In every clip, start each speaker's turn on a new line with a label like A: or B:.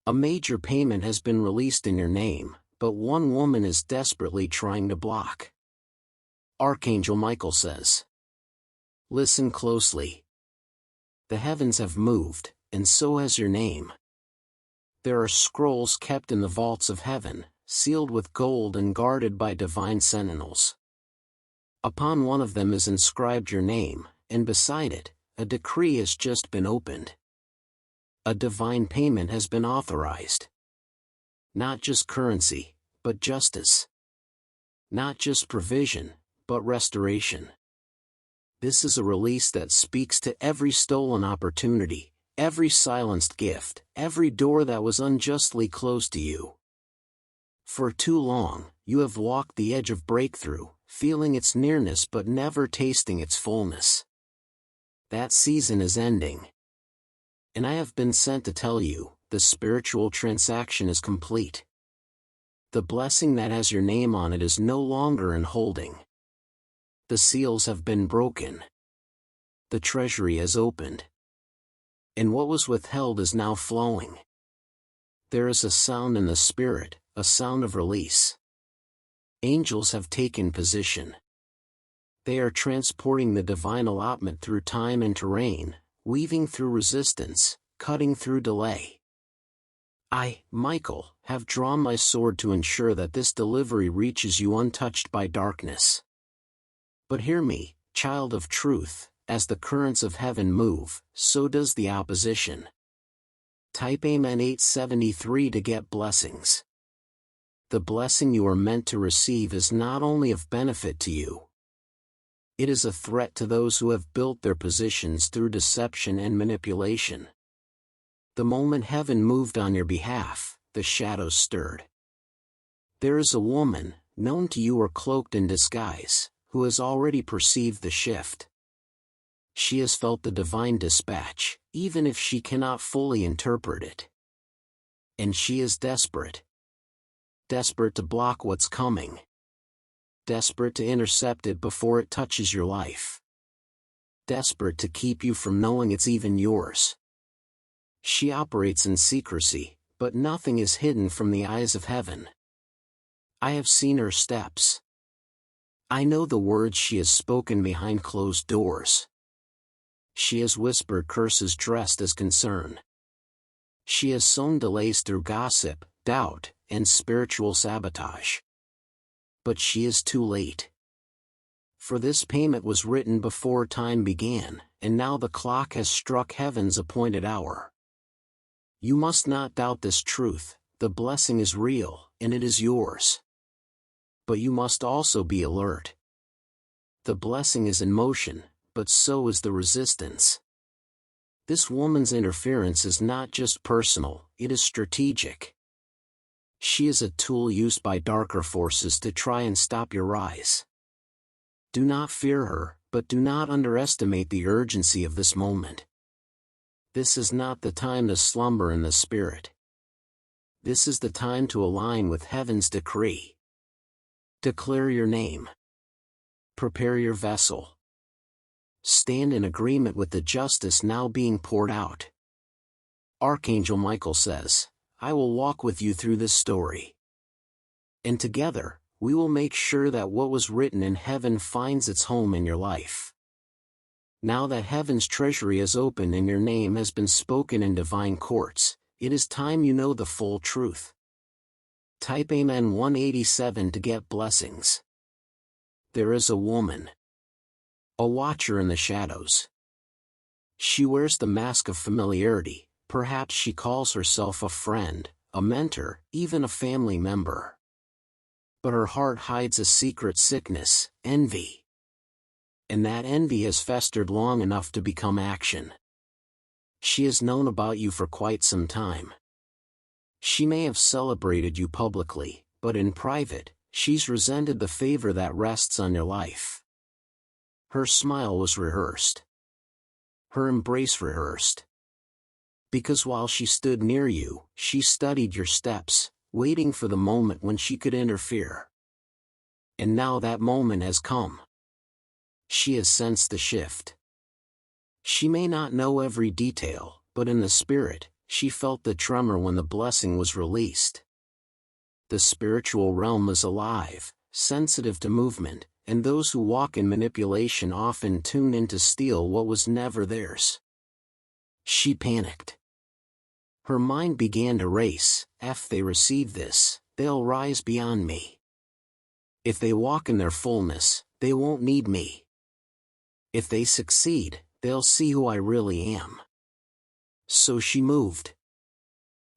A: A major payment has been released in your name, but one woman is desperately trying to block. Archangel Michael says, "Listen closely. The heavens have moved, and so has your name. There are scrolls kept in the vaults of heaven, sealed with gold and guarded by divine sentinels. Upon one of them is inscribed your name, and beside it, a decree has just been opened. A divine payment has been authorized. Not just currency, but justice. Not just provision, but restoration. This is a release that speaks to every stolen opportunity, every silenced gift, every door that was unjustly closed to you. For too long, you have walked the edge of breakthrough, feeling its nearness but never tasting its fullness. That season is ending. And I have been sent to tell you, the spiritual transaction is complete. The blessing that has your name on it is no longer in holding. The seals have been broken. The treasury has opened. And what was withheld is now flowing. There is a sound in the spirit, a sound of release. Angels have taken position. They are transporting the divine allotment through time and terrain, weaving through resistance, cutting through delay. I, Michael, have drawn my sword to ensure that this delivery reaches you untouched by darkness. But hear me, child of truth, as the currents of heaven move, so does the opposition. Type Amen 873 to get blessings. The blessing you are meant to receive is not only of benefit to you. It is a threat to those who have built their positions through deception and manipulation. The moment heaven moved on your behalf, the shadows stirred. There is a woman, known to you or cloaked in disguise, who has already perceived the shift. She has felt the divine dispatch, even if she cannot fully interpret it. And she is desperate. Desperate to block what's coming. Desperate to intercept it before it touches your life. Desperate to keep you from knowing it's even yours. She operates in secrecy, but nothing is hidden from the eyes of heaven. I have seen her steps. I know the words she has spoken behind closed doors. She has whispered curses dressed as concern. She has sown delays through gossip, doubt, and spiritual sabotage. But she is too late. For this payment was written before time began, and now the clock has struck heaven's appointed hour. You must not doubt this truth, the blessing is real, and it is yours. But you must also be alert. The blessing is in motion, but so is the resistance. This woman's interference is not just personal, it is strategic. She is a tool used by darker forces to try and stop your rise. Do not fear her, but do not underestimate the urgency of this moment. This is not the time to slumber in the spirit. This is the time to align with heaven's decree. Declare your name. Prepare your vessel. Stand in agreement with the justice now being poured out. Archangel Michael says, I will walk with you through this story. And together, we will make sure that what was written in heaven finds its home in your life. Now that heaven's treasury is open and your name has been spoken in divine courts, it is time you know the full truth. Type Amen 187 to get blessings. There is a woman. A watcher in the shadows. She wears the mask of familiarity, perhaps she calls herself a friend, a mentor, even a family member. But her heart hides a secret sickness, envy. And that envy has festered long enough to become action. She has known about you for quite some time. She may have celebrated you publicly, but in private, she's resented the favor that rests on your life. Her smile was rehearsed. Her embrace rehearsed. Because while she stood near you, she studied your steps, waiting for the moment when she could interfere. And now that moment has come. She has sensed the shift. She may not know every detail, but in the spirit, she felt the tremor when the blessing was released. The spiritual realm is alive, sensitive to movement, and those who walk in manipulation often tune in to steal what was never theirs. She panicked. Her mind began to race. If they receive this, they'll rise beyond me. If they walk in their fullness, they won't need me. If they succeed, they'll see who I really am. So she moved.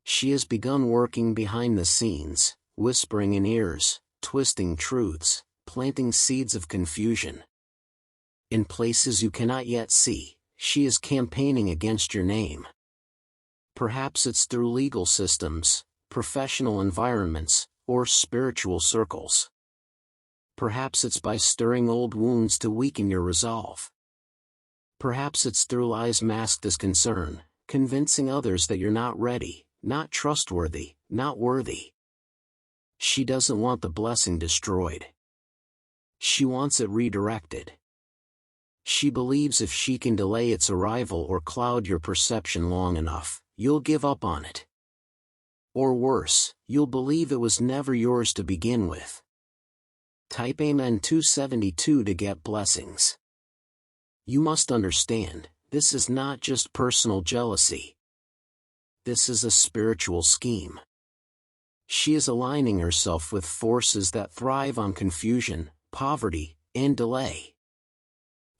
A: She has begun working behind the scenes, whispering in ears, twisting truths, planting seeds of confusion. In places you cannot yet see, she is campaigning against your name. Perhaps it's through legal systems, professional environments, or spiritual circles. Perhaps it's by stirring old wounds to weaken your resolve. Perhaps it's through lies masked as concern, convincing others that you're not ready, not trustworthy, not worthy. She doesn't want the blessing destroyed. She wants it redirected. She believes if she can delay its arrival or cloud your perception long enough, you'll give up on it. Or worse, you'll believe it was never yours to begin with. Type Amen 272 to get blessings. You must understand, this is not just personal jealousy. This is a spiritual scheme. She is aligning herself with forces that thrive on confusion, poverty, and delay.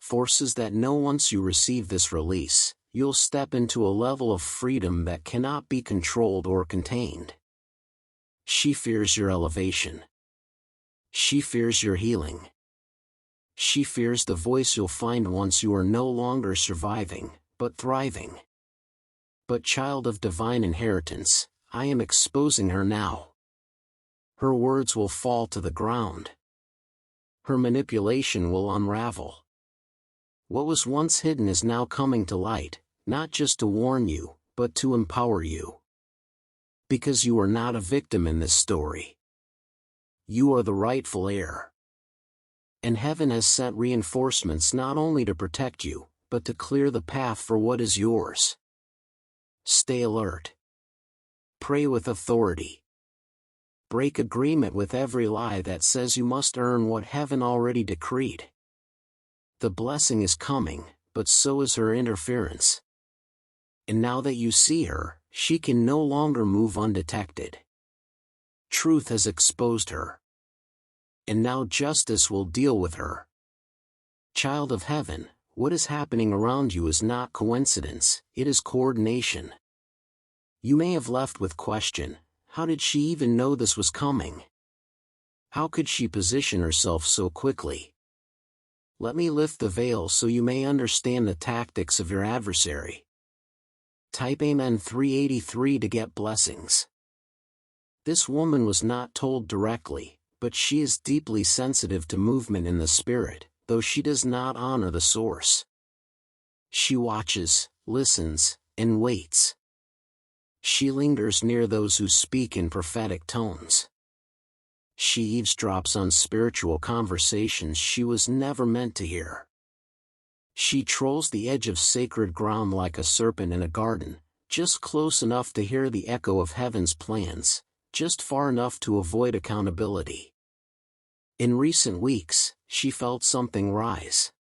A: Forces that know once you receive this release, you'll step into a level of freedom that cannot be controlled or contained. She fears your elevation. She fears your healing. She fears the voice you'll find once you are no longer surviving, but thriving. But child of divine inheritance, I am exposing her now. Her words will fall to the ground. Her manipulation will unravel. What was once hidden is now coming to light, not just to warn you, but to empower you. Because you are not a victim in this story. You are the rightful heir. And heaven has sent reinforcements not only to protect you, but to clear the path for what is yours. Stay alert. Pray with authority. Break agreement with every lie that says you must earn what heaven already decreed. The blessing is coming, but so is her interference. And now that you see her, she can no longer move undetected. Truth has exposed her. And now justice will deal with her. Child of heaven, what is happening around you is not coincidence, it is coordination. You may have left with question, how did she even know this was coming? How could she position herself so quickly? Let me lift the veil so you may understand the tactics of your adversary. Type Amen 383 to get blessings. This woman was not told directly, but she is deeply sensitive to movement in the spirit, though she does not honor the source. She watches, listens, and waits. She lingers near those who speak in prophetic tones. She eavesdrops on spiritual conversations she was never meant to hear. She trolls the edge of sacred ground like a serpent in a garden, just close enough to hear the echo of heaven's plans, just far enough to avoid accountability. In recent weeks, she felt something rise.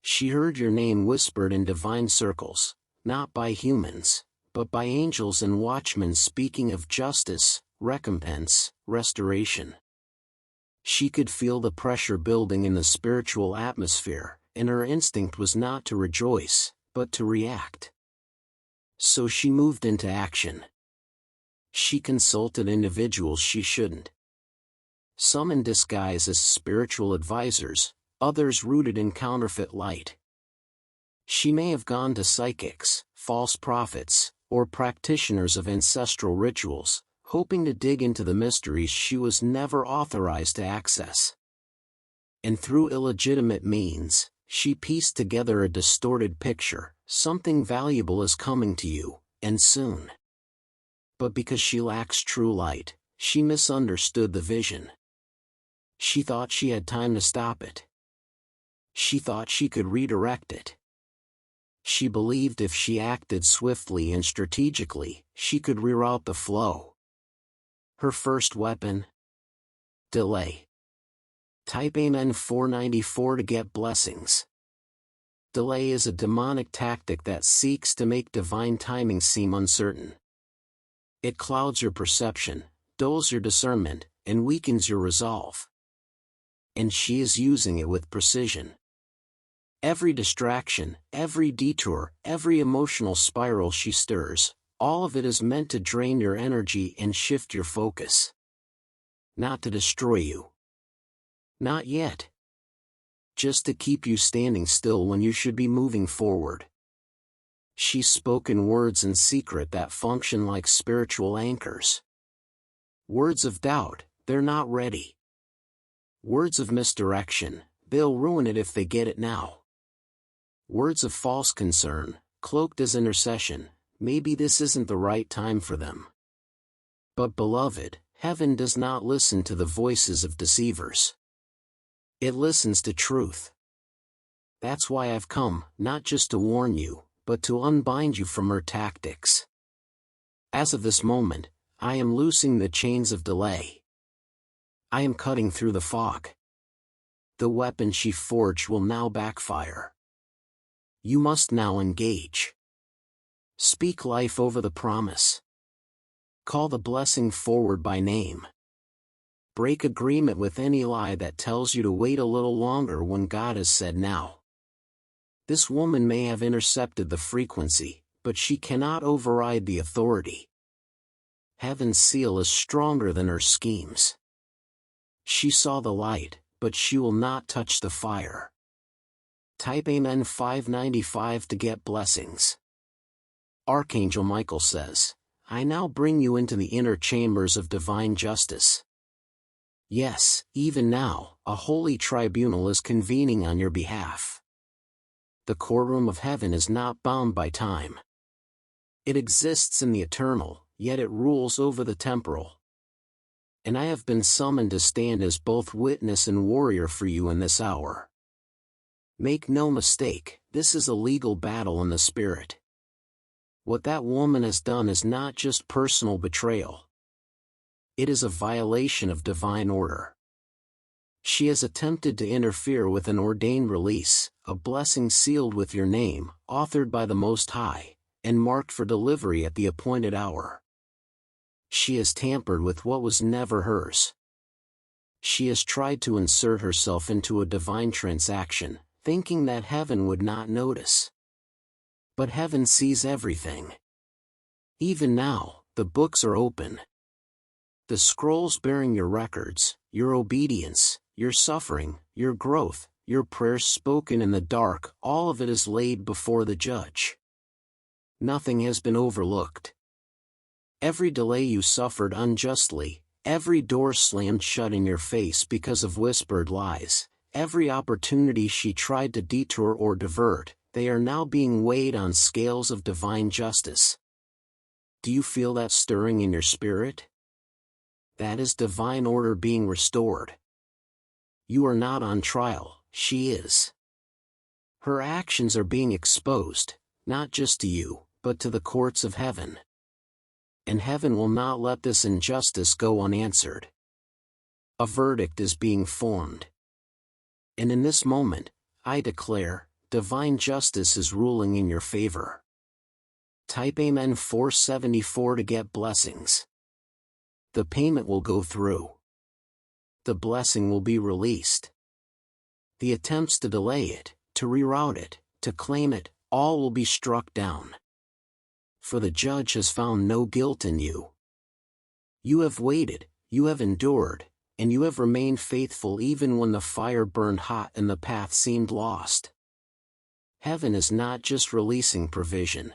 A: She heard your name whispered in divine circles, not by humans, but by angels and watchmen speaking of justice, recompense, restoration. She could feel the pressure building in the spiritual atmosphere, and her instinct was not to rejoice, but to react. So she moved into action. She consulted individuals she shouldn't. Some in disguise as spiritual advisors, others rooted in counterfeit light. She may have gone to psychics, false prophets, or practitioners of ancestral rituals, hoping to dig into the mysteries she was never authorized to access. And through illegitimate means, she pieced together a distorted picture. Something valuable is coming to you, and soon. But because she lacks true light, she misunderstood the vision. She thought she had time to stop it. She thought she could redirect it. She believed if she acted swiftly and strategically, she could reroute the flow. Her first weapon? Delay. Type Amen 494 to get blessings. Delay is a demonic tactic that seeks to make divine timing seem uncertain. It clouds your perception, dulls your discernment, and weakens your resolve. And she is using it with precision. Every distraction, every detour, every emotional spiral she stirs, all of it is meant to drain your energy and shift your focus. Not to destroy you. Not yet. Just to keep you standing still when you should be moving forward. She's spoken words in secret that function like spiritual anchors. Words of doubt, they're not ready. Words of misdirection, they'll ruin it if they get it now. Words of false concern, cloaked as intercession, maybe this isn't the right time for them. But beloved, heaven does not listen to the voices of deceivers. It listens to truth. That's why I've come, not just to warn you, but to unbind you from her tactics. As of this moment, I am loosing the chains of delay. I am cutting through the fog. The weapon she forged will now backfire. You must now engage. Speak life over the promise. Call the blessing forward by name. Break agreement with any lie that tells you to wait a little longer when God has said now. This woman may have intercepted the frequency, but she cannot override the authority. Heaven's seal is stronger than her schemes. She saw the light, but she will not touch the fire. Type Amen 595 to get blessings. Archangel Michael says, I now bring you into the inner chambers of divine justice. Yes, even now, a holy tribunal is convening on your behalf. The courtroom of heaven is not bound by time. It exists in the eternal, yet it rules over the temporal. And I have been summoned to stand as both witness and warrior for you in this hour. Make no mistake, this is a legal battle in the spirit. What that woman has done is not just personal betrayal. It is a violation of divine order. She has attempted to interfere with an ordained release, a blessing sealed with your name, authored by the Most High, and marked for delivery at the appointed hour. She has tampered with what was never hers. She has tried to insert herself into a divine transaction, thinking that heaven would not notice. But heaven sees everything. Even now, the books are open. The scrolls bearing your records, your obedience, your suffering, your growth, your prayers spoken in the dark, all of it is laid before the judge. Nothing has been overlooked. Every delay you suffered unjustly, every door slammed shut in your face because of whispered lies, every opportunity she tried to detour or divert, they are now being weighed on scales of divine justice. Do you feel that stirring in your spirit? That is divine order being restored. You are not on trial, she is. Her actions are being exposed, not just to you, but to the courts of heaven. And heaven will not let this injustice go unanswered. A verdict is being formed. And in this moment, I declare, divine justice is ruling in your favor. Type Amen 474 to get blessings. The payment will go through. The blessing will be released. The attempts to delay it, to reroute it, to claim it, all will be struck down. For the judge has found no guilt in you. You have waited, you have endured, and you have remained faithful even when the fire burned hot and the path seemed lost. Heaven is not just releasing provision.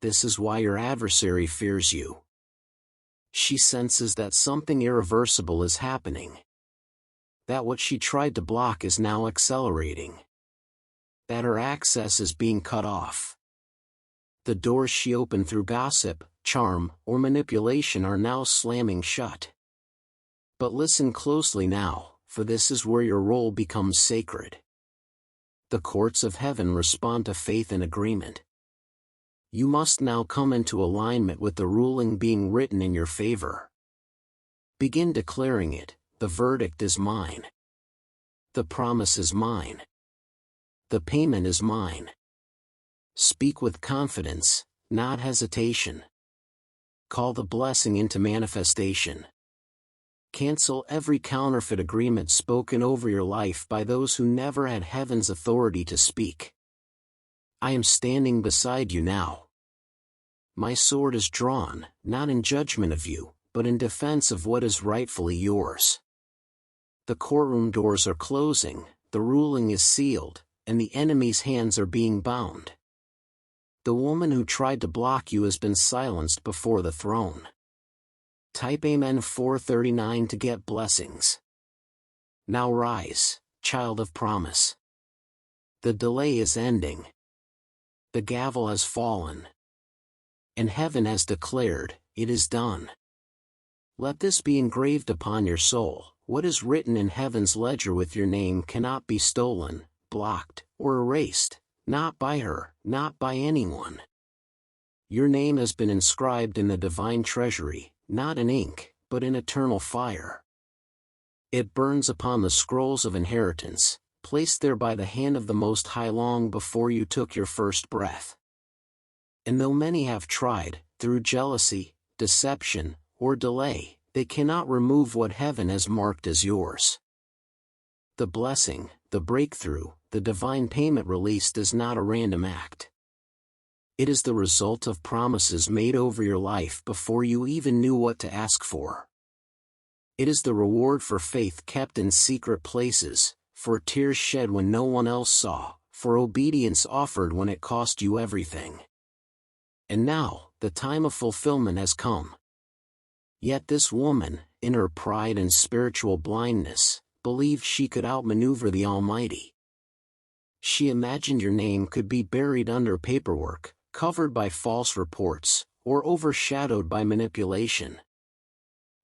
A: This is why your adversary fears you. She senses that something irreversible is happening. That what she tried to block is now accelerating. That her access is being cut off. The doors she opened through gossip, charm, or manipulation are now slamming shut. But listen closely now, for this is where your role becomes sacred. The courts of heaven respond to faith and agreement. You must now come into alignment with the ruling being written in your favor. Begin declaring it. The verdict is mine. The promise is mine. The payment is mine. Speak with confidence, not hesitation. Call the blessing into manifestation. Cancel every counterfeit agreement spoken over your life by those who never had heaven's authority to speak. I am standing beside you now. My sword is drawn, not in judgment of you, but in defense of what is rightfully yours. The courtroom doors are closing, the ruling is sealed, and the enemy's hands are being bound. The woman who tried to block you has been silenced before the throne. Type Amen 439 to get blessings. Now rise, child of promise. The delay is ending. The gavel has fallen. And heaven has declared, it is done. Let this be engraved upon your soul. What is written in heaven's ledger with your name cannot be stolen, blocked, or erased, not by her, not by anyone. Your name has been inscribed in the divine treasury, not in ink, but in eternal fire. It burns upon the scrolls of inheritance, placed there by the hand of the Most High long before you took your first breath. And though many have tried, through jealousy, deception, or delay, they cannot remove what heaven has marked as yours. The blessing, the breakthrough, the divine payment released is not a random act. It is the result of promises made over your life before you even knew what to ask for. It is the reward for faith kept in secret places, for tears shed when no one else saw, for obedience offered when it cost you everything. And now, the time of fulfillment has come. Yet this woman, in her pride and spiritual blindness, believed she could outmaneuver the Almighty. She imagined your name could be buried under paperwork, covered by false reports, or overshadowed by manipulation.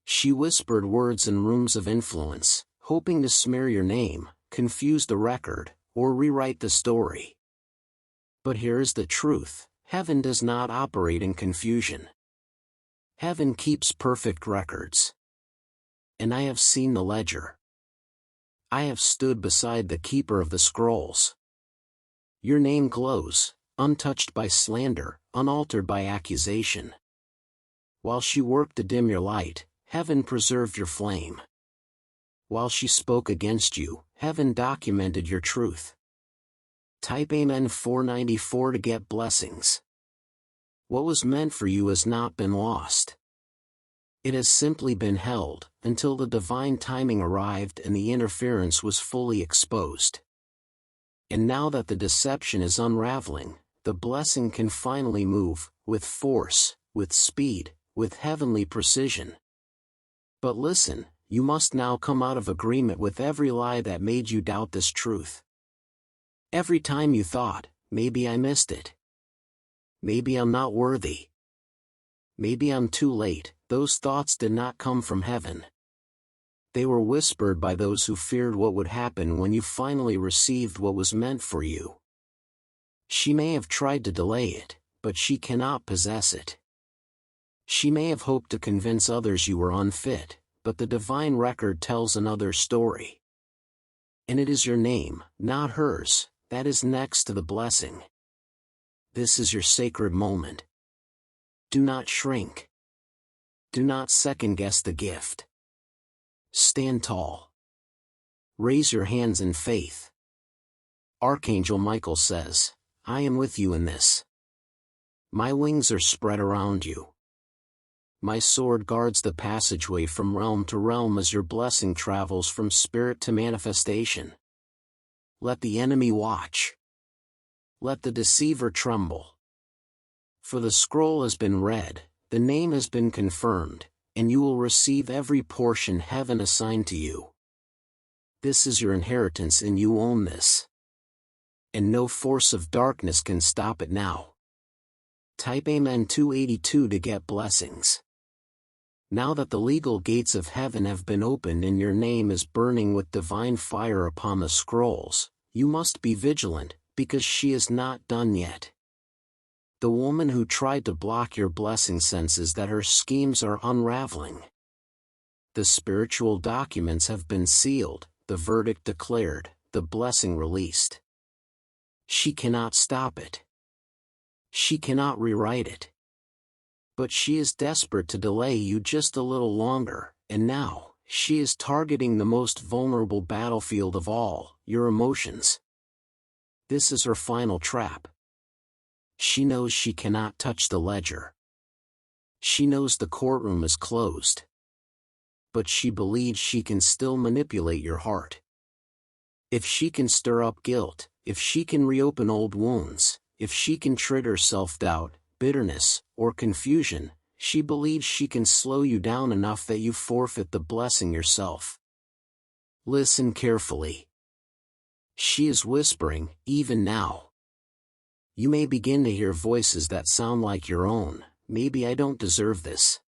A: She whispered words in rooms of influence, hoping to smear your name, confuse the record, or rewrite the story. But here is the truth: heaven does not operate in confusion. Heaven keeps perfect records. And I have seen the ledger. I have stood beside the keeper of the scrolls. Your name glows, untouched by slander, unaltered by accusation. While she worked to dim your light, heaven preserved your flame. While she spoke against you, heaven documented your truth. Type Amen 494 to get blessings. What was meant for you has not been lost. It has simply been held, until the divine timing arrived and the interference was fully exposed. And now that the deception is unraveling, the blessing can finally move, with force, with speed, with heavenly precision. But listen, you must now come out of agreement with every lie that made you doubt this truth. Every time you thought, maybe I missed it. Maybe I'm not worthy. Maybe I'm too late, those thoughts did not come from heaven. They were whispered by those who feared what would happen when you finally received what was meant for you. She may have tried to delay it, but she cannot possess it. She may have hoped to convince others you were unfit, but the divine record tells another story. And it is your name, not hers, that is next to the blessing. This is your sacred moment. Do not shrink. Do not second-guess the gift. Stand tall. Raise your hands in faith. Archangel Michael says, I am with you in this. My wings are spread around you. My sword guards the passageway from realm to realm as your blessing travels from spirit to manifestation. Let the enemy watch. Let the deceiver tremble. For the scroll has been read, the name has been confirmed, and you will receive every portion heaven assigned to you. This is your inheritance and you own this. And no force of darkness can stop it now. Type Amen 282 to get blessings. Now that the legal gates of heaven have been opened and your name is burning with divine fire upon the scrolls, you must be vigilant, because she is not done yet. The woman who tried to block your blessing senses that her schemes are unraveling. The spiritual documents have been sealed, the verdict declared, the blessing released. She cannot stop it. She cannot rewrite it. But she is desperate to delay you just a little longer, and now, she is targeting the most vulnerable battlefield of all, your emotions. This is her final trap. She knows she cannot touch the ledger. She knows the courtroom is closed. But she believes she can still manipulate your heart. If she can stir up guilt, if she can reopen old wounds, if she can trigger self-doubt, bitterness, or confusion, she believes she can slow you down enough that you forfeit the blessing yourself. Listen carefully. She is whispering, even now. You may begin to hear voices that sound like your own. Maybe I don't deserve this.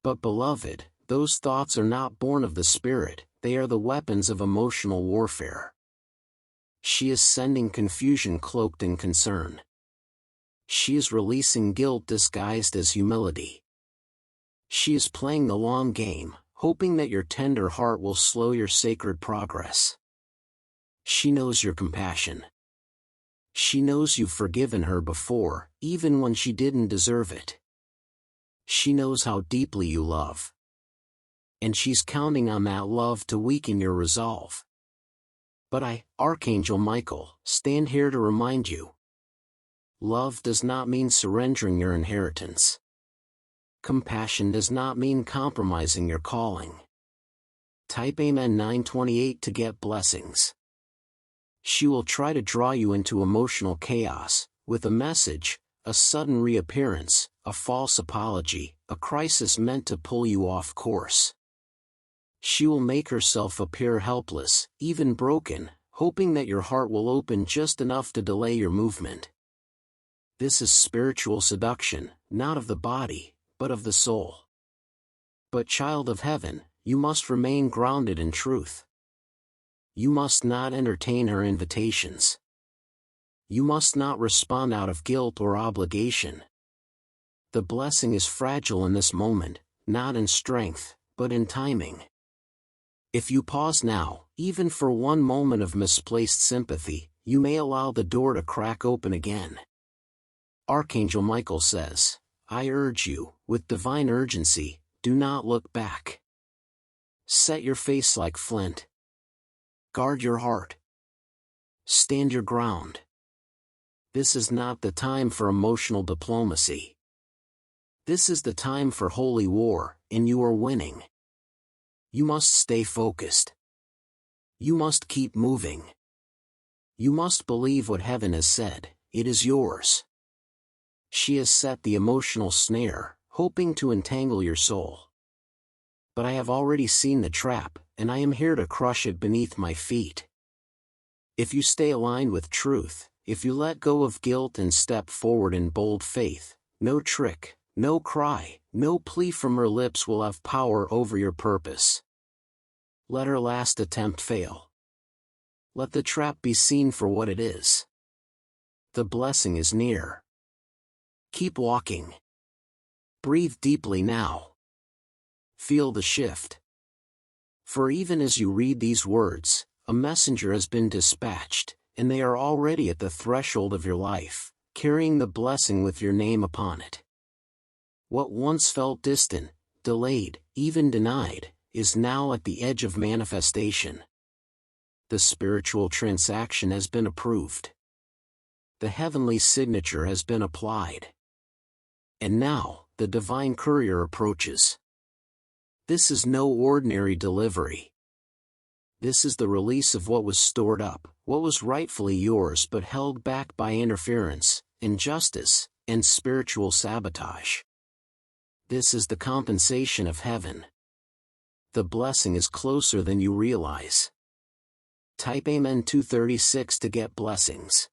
A: But beloved, those thoughts are not born of the Spirit, they are the weapons of emotional warfare. She is sending confusion cloaked in concern. She is releasing guilt disguised as humility. She is playing the long game, hoping that your tender heart will slow your sacred progress. She knows your compassion. She knows you've forgiven her before, even when she didn't deserve it. She knows how deeply you love. And she's counting on that love to weaken your resolve. But I, Archangel Michael, stand here to remind you. Love does not mean surrendering your inheritance. Compassion does not mean compromising your calling. Type Amen 928 to get blessings. She will try to draw you into emotional chaos, with a message, a sudden reappearance, a false apology, a crisis meant to pull you off course. She will make herself appear helpless, even broken, hoping that your heart will open just enough to delay your movement. This is spiritual seduction, not of the body, but of the soul. But child of heaven, you must remain grounded in truth. You must not entertain her invitations. You must not respond out of guilt or obligation. The blessing is fragile in this moment, not in strength, but in timing. If you pause now, even for one moment of misplaced sympathy, you may allow the door to crack open again. Archangel Michael says, I urge you, with divine urgency, do not look back. Set your face like flint. Guard your heart. Stand your ground. This is not the time for emotional diplomacy. This is the time for holy war, and you are winning. You must stay focused. You must keep moving. You must believe what heaven has said, it is yours. She has set the emotional snare, hoping to entangle your soul. But I have already seen the trap, and I am here to crush it beneath my feet. If you stay aligned with truth, if you let go of guilt and step forward in bold faith, no trick, no cry, no plea from her lips will have power over your purpose. Let her last attempt fail. Let the trap be seen for what it is. The blessing is near. Keep walking. Breathe deeply now. Feel the shift. For even as you read these words, a messenger has been dispatched, and they are already at the threshold of your life, carrying the blessing with your name upon it. What once felt distant, delayed, even denied, is now at the edge of manifestation. The spiritual transaction has been approved. The heavenly signature has been applied. And now, the divine courier approaches. This is no ordinary delivery. This is the release of what was stored up, what was rightfully yours but held back by interference, injustice, and spiritual sabotage. This is the compensation of heaven. The blessing is closer than you realize. Type Amen 236 to get blessings.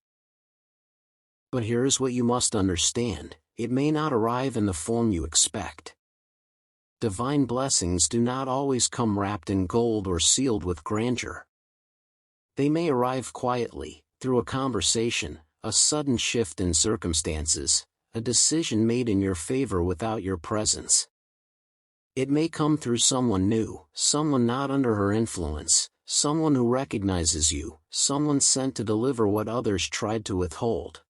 A: But here is what you must understand, it may not arrive in the form you expect. Divine blessings do not always come wrapped in gold or sealed with grandeur. They may arrive quietly, through a conversation, a sudden shift in circumstances, a decision made in your favor without your presence. It may come through someone new, someone not under her influence, someone who recognizes you, someone sent to deliver what others tried to withhold.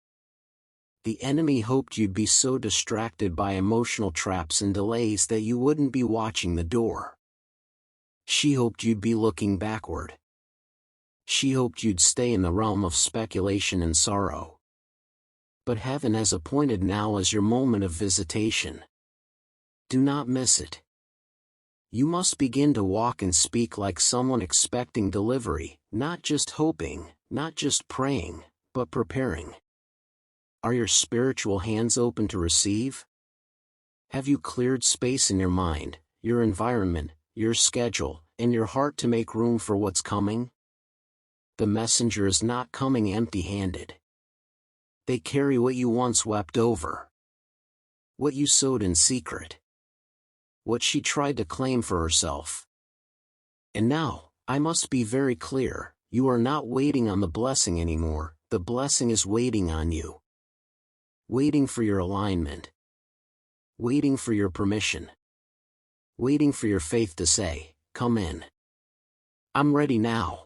A: The enemy hoped you'd be so distracted by emotional traps and delays that you wouldn't be watching the door. She hoped you'd be looking backward. She hoped you'd stay in the realm of speculation and sorrow. But heaven has appointed now as your moment of visitation. Do not miss it. You must begin to walk and speak like someone expecting delivery, not just hoping, not just praying, but preparing. Are your spiritual hands open to receive? Have you cleared space in your mind, your environment, your schedule, and your heart to make room for what's coming? The messenger is not coming empty-handed. They carry what you once wept over. What you sowed in secret. What she tried to claim for herself. And now, I must be very clear, you are not waiting on the blessing anymore, the blessing is waiting on you. Waiting for your alignment. Waiting for your permission. Waiting for your faith to say, come in. I'm ready now.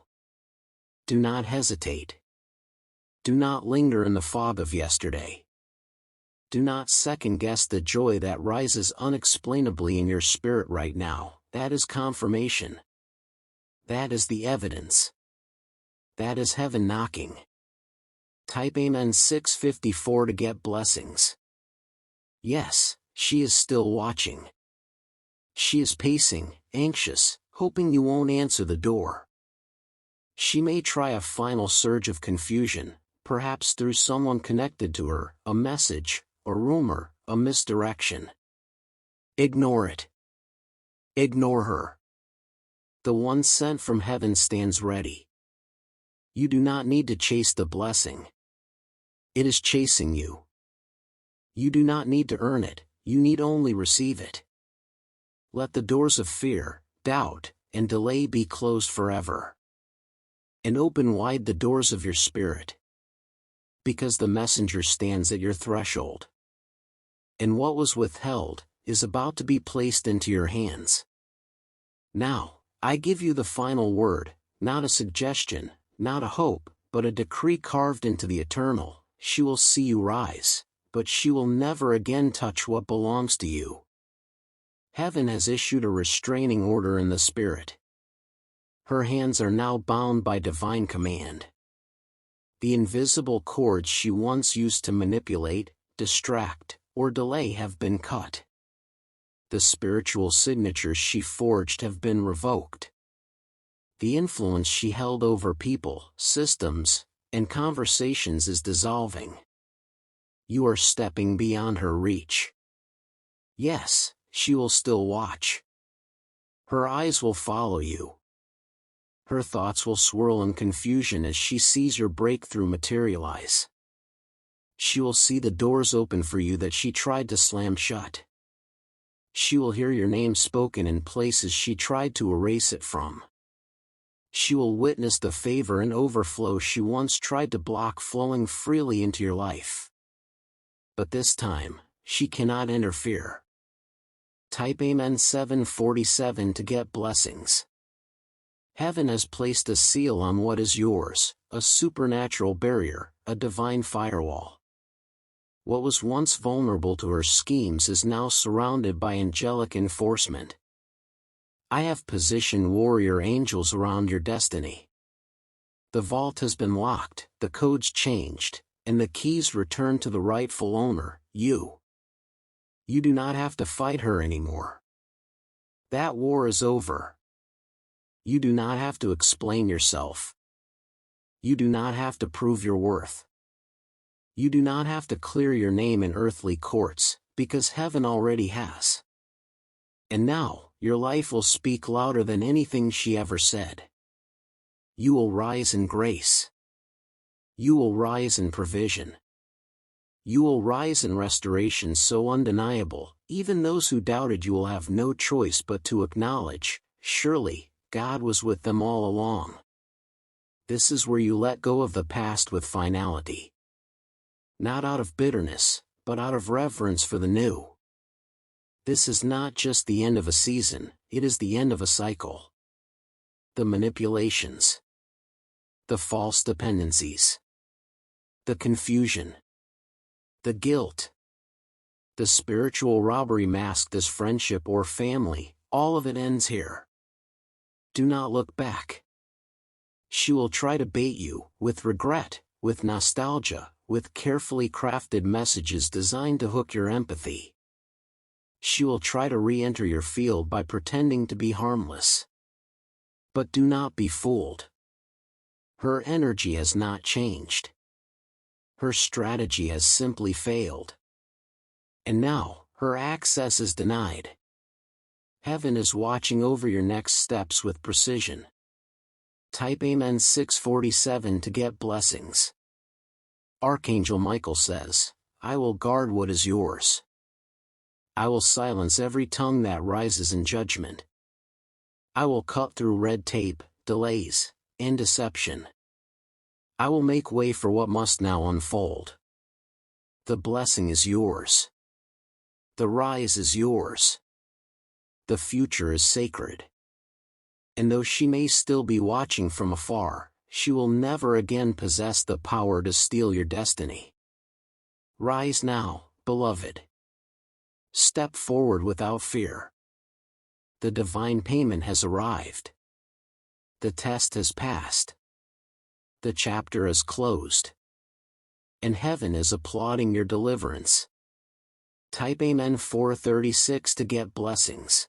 A: Do not hesitate. Do not linger in the fog of yesterday. Do not second-guess the joy that rises unexplainably in your spirit right now. That is confirmation. That is the evidence. That is heaven knocking. Type Amen 654 to get blessings. Yes, she is still watching. She is pacing, anxious, hoping you won't answer the door. She may try a final surge of confusion, perhaps through someone connected to her, a message, a rumor, a misdirection. Ignore it. Ignore her. The one sent from heaven stands ready. You do not need to chase the blessing. It is chasing you. You do not need to earn it, you need only receive it. Let the doors of fear, doubt, and delay be closed forever. And open wide the doors of your spirit. Because the messenger stands at your threshold. And what was withheld, is about to be placed into your hands. Now, I give you the final word, not a suggestion, not a hope, but a decree carved into the eternal. She will see you rise, but she will never again touch what belongs to you. Heaven has issued a restraining order in the spirit. Her hands are now bound by divine command. The invisible cords she once used to manipulate, distract, or delay have been cut. The spiritual signatures she forged have been revoked. The influence she held over people, systems, and conversations is dissolving. You are stepping beyond her reach. Yes, she will still watch. Her eyes will follow you. Her thoughts will swirl in confusion as she sees your breakthrough materialize. She will see the doors open for you that she tried to slam shut. She will hear your name spoken in places she tried to erase it from. She will witness the favor and overflow she once tried to block flowing freely into your life. But this time, she cannot interfere. Type Amen 747 to get blessings. Heaven has placed a seal on what is yours, a supernatural barrier, a divine firewall. What was once vulnerable to her schemes is now surrounded by angelic enforcement. I have positioned warrior angels around your destiny. The vault has been locked, the codes changed, and the keys returned to the rightful owner, you. You do not have to fight her anymore. That war is over. You do not have to explain yourself. You do not have to prove your worth. You do not have to clear your name in earthly courts, because heaven already has. And now, your life will speak louder than anything she ever said. You will rise in grace. You will rise in provision. You will rise in restoration so undeniable, even those who doubted you will have no choice but to acknowledge, surely, God was with them all along. This is where you let go of the past with finality. Not out of bitterness, but out of reverence for the new. This is not just the end of a season, it is the end of a cycle. The manipulations. The false dependencies. The confusion. The guilt. The spiritual robbery masked as friendship or family, all of it ends here. Do not look back. She will try to bait you, with regret, with nostalgia, with carefully crafted messages designed to hook your empathy. She will try to re-enter your field by pretending to be harmless. But do not be fooled. Her energy has not changed. Her strategy has simply failed. And now, her access is denied. Heaven is watching over your next steps with precision. Type Amen 647 to get blessings. Archangel Michael says, I will guard what is yours. I will silence every tongue that rises in judgment. I will cut through red tape, delays, and deception. I will make way for what must now unfold. The blessing is yours. The rise is yours. The future is sacred. And though she may still be watching from afar, she will never again possess the power to steal your destiny. Rise now, beloved. Step forward without fear. The divine payment has arrived. The test has passed. The chapter is closed. And heaven is applauding your deliverance. Type Amen 436 to get blessings.